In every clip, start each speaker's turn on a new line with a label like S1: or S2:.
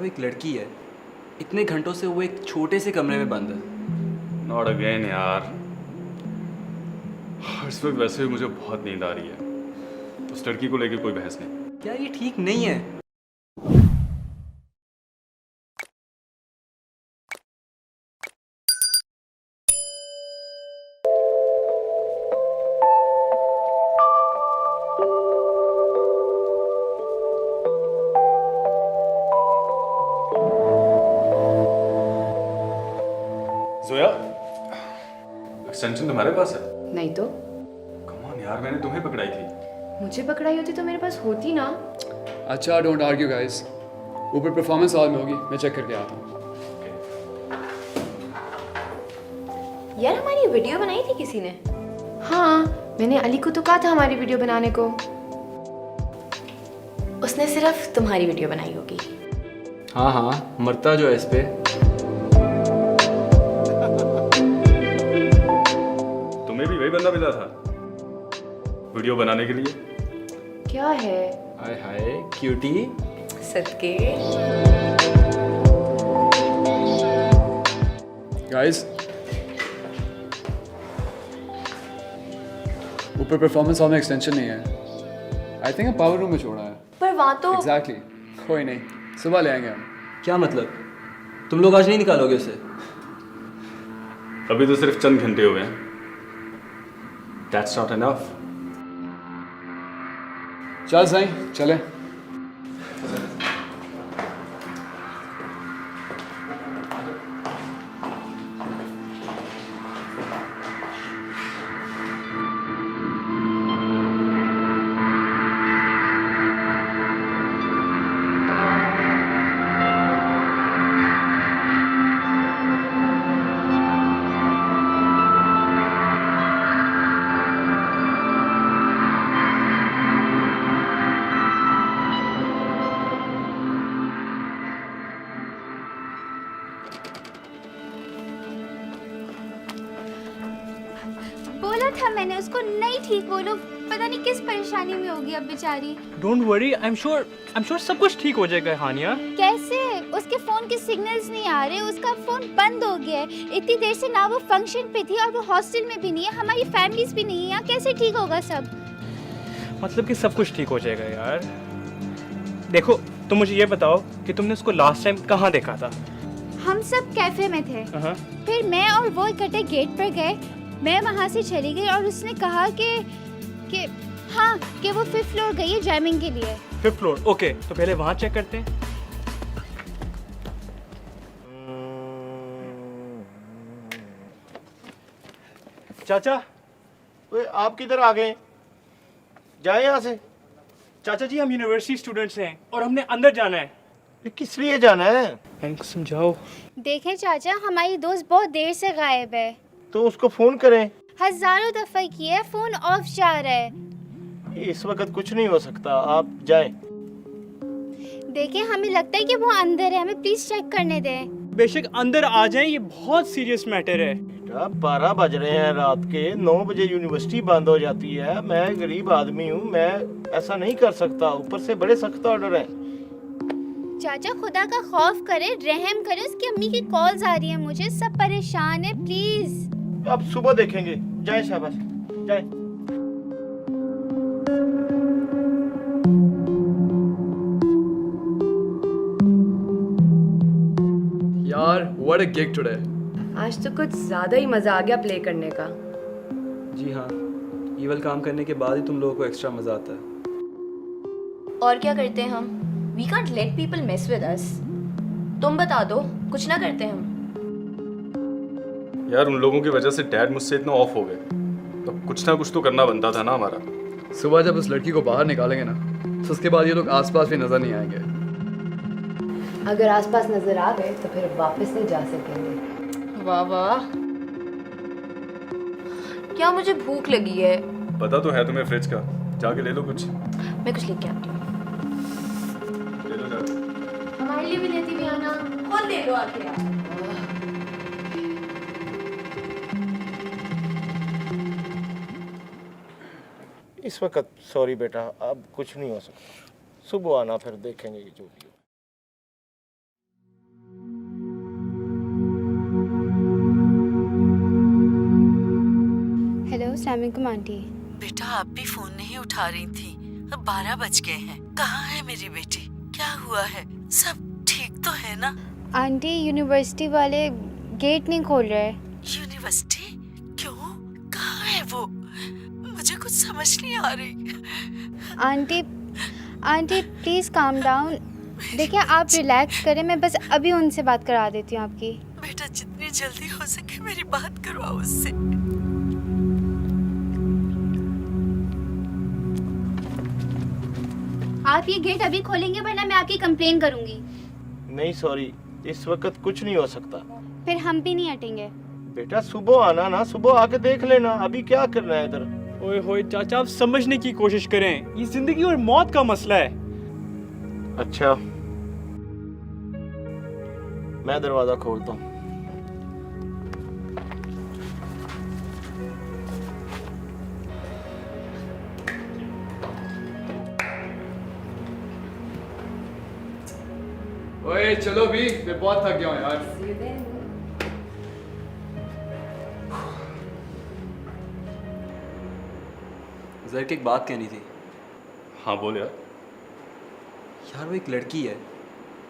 S1: एक लड़की है, इतने घंटों से वो एक छोटे से कमरे में बंद है।
S2: नॉट अगेन यार, इस वक्त वैसे भी मुझे बहुत नींद आ रही है। उस लड़की को लेकर कोई बहस नहीं।
S1: क्या ये ठीक नहीं है?
S2: जोया, एक्सटेंशन तुम्हारे पास है?
S3: नहीं तो
S2: कम ऑन यार, मैंने तुम्हें पकड़ाई थी।
S3: मुझे पकड़ाई होती तो मेरे पास होती ना।
S4: अच्छा डोंट आर्ग्यू गाइस, ऊपर परफॉर्मेंस हॉल में होगी, मैं चेक करके आता हूँ।
S3: यार हमारी वीडियो बनाई थी किसी ने? हाँ, मैंने अली को तो कहा था हमारी वीडियो बनाने को। उसने सिर्फ तुम्हारी वीडियो बनाई होगी।
S1: हाँ हाँ, मरता जो है इस पे।
S2: तुम्हें भी वही बंदा मिला था वीडियो बनाने के लिए?
S3: क्या है?
S1: हाय हाय क्यूटी।
S3: सदके।
S4: गाइस ऊपर परफॉर्मेंस हॉल में एक्सटेंशन नहीं है। आई थिंक पावर रूम में छोड़ा है।
S3: पर वहाँ तो
S4: एग्जैक्टली कोई नहीं, सुबह ले आएंगे हम।
S1: क्या मतलब? तुम लोग आज नहीं निकालोगे उसे?
S2: अभी तो सिर्फ चंद घंटे हुए हैं। That's not enough.
S4: चल सही चले।
S5: बोला था मैंने उसको, नहीं ठीक बोलो, पता नहीं किस परेशानी में होगी अब बेचारी।
S6: Don't worry, I am sure सब कुछ ठीक हो जाएगा हानिया।
S5: कैसे? उसके फोन के सिग्नल्स नहीं आ रहे, उसका फोन बंद हो गया है। इतनी देर से ना वो फंक्शन पे थी और वो हॉस्टल में भी नहीं है, हमारी फैमिलीज भी नहीं है यहाँ, कैसे ठीक होगा सब?
S6: मतलब कि सब कुछ ठीक हो जाएगा यार। देखो तुम मुझे ये बताओ कि तुमने उसको लास्ट टाइम कहाँ देखा था?
S5: हम सब कैफे में थे, फिर मैं और वो इकट्ठे गेट पर गए। मैं वहाँ से चली गई और उसने कहा कि हाँ, कि वो 5th फ्लोर गई है जैमिंग के लिए।
S6: 5th फ्लोर, ओके, तो पहले वहाँ चेक करते हैं। चाचा,
S7: ओए आप किधर आ गए? जाए यहाँ से।
S6: चाचा जी हम यूनिवर्सिटी स्टूडेंट्स हैं और हमने अंदर जाना है।
S7: ये किस लिए जाना है?
S6: इनको समझाओ।
S5: देखें चाचा, हमारी दोस्त बहुत देर से गायब है।
S7: तो उसको फोन करें।
S5: हजारों दफा किया है, फोन ऑफ जा रहा है।
S7: इस वक्त कुछ नहीं हो सकता, आप जाएं।
S5: देखें, हमें लगता है कि वो अंदर है, हमें प्लीज चेक करने दें।
S6: बेशक अंदर आ जाएं, ये बहुत सीरियस मैटर है।
S7: बेटा 12 बज रहे हैं रात के, 9 बजे यूनिवर्सिटी बंद हो जाती है। मैं गरीब आदमी हूँ, मैं ऐसा नहीं कर सकता। ऊपर से बड़े सख्त ऑर्डर हैं।
S5: चाचा खुदा का खौफ करें, रहम करें, उसकी अम्मी की कॉल्स आ रही हैं मुझे, सब परेशान है, प्लीज।
S7: अब सुबह देखेंगे। जाए शाबाश, जाए।
S4: यार व्हाट अ गिग टुडे।
S3: आज तो कुछ ज्यादा ही मजा आ गया प्ले करने का।
S1: जी हाँ, ईवल काम करने के बाद ही तुम लोगों को एक्स्ट्रा मजा आता है।
S3: और क्या करते हैं हम? We can't let people mess with us. तुम बता दो, कुछ ना करते हम।
S2: यार उन लोगों की वजह से डैड मुझसे इतना ऑफ हो गए, तो कुछ ना कुछ तो करना बनता था ना हमारा।
S4: सुबह जब उस लड़की को बाहर निकालेंगे ना, तो उसके बाद ये लोग आसपास भी नजर नहीं आएंगे।
S3: अगर आसपास नजर आ गए तो फिर वापस नहीं जा सकेंगे। वाह वाह, क्या मुझे भूख लगी है।
S2: पता तो है तुम्हें फ्रिज का, जाके ले लो कुछ।
S3: मैं कुछ लेके आती हूँ।
S2: ले लो जाके।
S3: हमारे लिए भी लेती भी आना। कौन ले लो आके यार।
S7: इस वक्त सॉरी बेटा, अब कुछ नहीं हो सकता। सुबह आना, फिर देखेंगे कि जो भी हो।
S5: अस्सलाम वालेकुम आंटी।
S8: बेटा आप भी फोन नहीं उठा रही थी, अब 12 बज गए हैं। कहाँ है मेरी बेटी? क्या हुआ है? सब ठीक तो है ना?
S5: आंटी यूनिवर्सिटी वाले गेट नहीं खोल रहे।
S8: यूनिवर्सिटी? क्यों? कहाँ है वो? मुझे कुछ समझ नहीं आ रही।
S5: Aunty aunty please calm down. देखिए आप रिलैक्स करें, मैं बस अभी उनसे बात करा देती हूँ आपकी।
S8: बेटा जितनी जल्दी हो सके मेरी बात करवाओ उससे।
S5: आप ये गेट अभी खोलेंगे वरना मैं आपकी कंप्लेन करूँगी।
S7: नहीं सॉरी, इस वक्त कुछ नहीं हो सकता।
S5: फिर हम भी नहीं हटेंगे।
S7: बेटा सुबह आना ना, सुबह आके देख लेना। अभी क्या करना है इधर?
S6: ओए होए चाचा, आप समझने की कोशिश करें, ये जिंदगी और मौत का मसला है।
S7: अच्छा, मैं दरवाजा खोलता हूँ।
S4: ओए चलो भी, मैं बहुत थक गया हूँ यार।
S1: जर्क एक बात कहनी थी।
S2: हाँ बोल यार।
S1: यार वो एक लड़की है,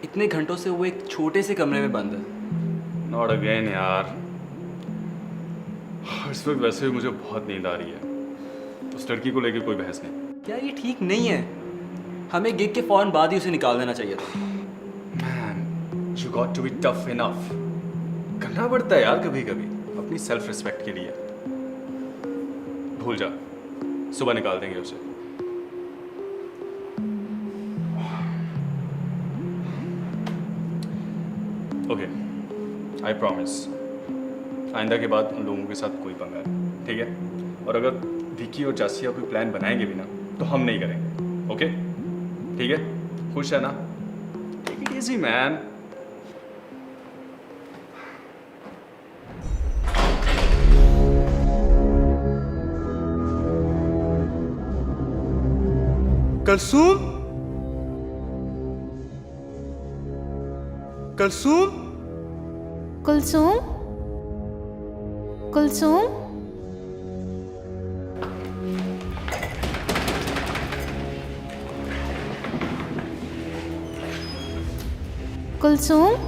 S1: इतने घंटों से वो एक छोटे से कमरे में बंद है।
S2: नॉट अगेन यार। इस वक्त वैसे भी मुझे बहुत नींद आ रही है। उस लड़की को लेकर कोई बहस नहीं।
S1: क्या ये ठीक नहीं है? हमें गिग के फौरन बाद ही उसे निकाल देना चाहिए था।
S2: Man, you got to be tough enough. करना पड़ता है यार कभी कभी, अपनी सेल्फ रिस्पेक्ट के लिए। भूल जा, सुबह निकाल देंगे उसे। ओके, आई प्रॉमिस, आइंदा के बाद उन लोगों के साथ कोई पंगा नहीं, ठीक है? और अगर विकी और जासिया कोई प्लान बनाएंगे भी ना तो हम नहीं करेंगे, ओके? ठीक है? खुश है ना? Take it easy man.
S6: Kalsoom, Kalsoom,
S5: Kulsoom, Kulsoom, Kulsoom,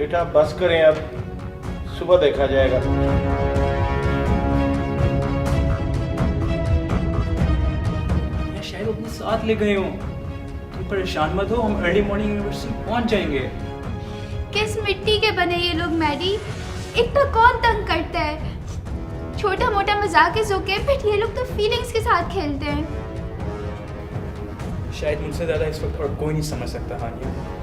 S7: बेटा बस करें अब, सुबह देखा जाएगा।
S1: मैं शायद अपने साथ ले गए हूँ। तुम परेशान मत हो, हम अर्ली मॉर्निंग यूनिवर्सिटी पहुँच जाएंगे।
S5: किस मिट्टी के बने ये लोग मैडी? इतना कौन तंग करता है? छोटा मोटा मजाक इज ओके, बट ये लोग तो फीलिंग्स के साथ खेलते हैं।
S6: शायद मुझसे ज़्यादा इस वक्त और कोई नहीं समझ सकता हानिया।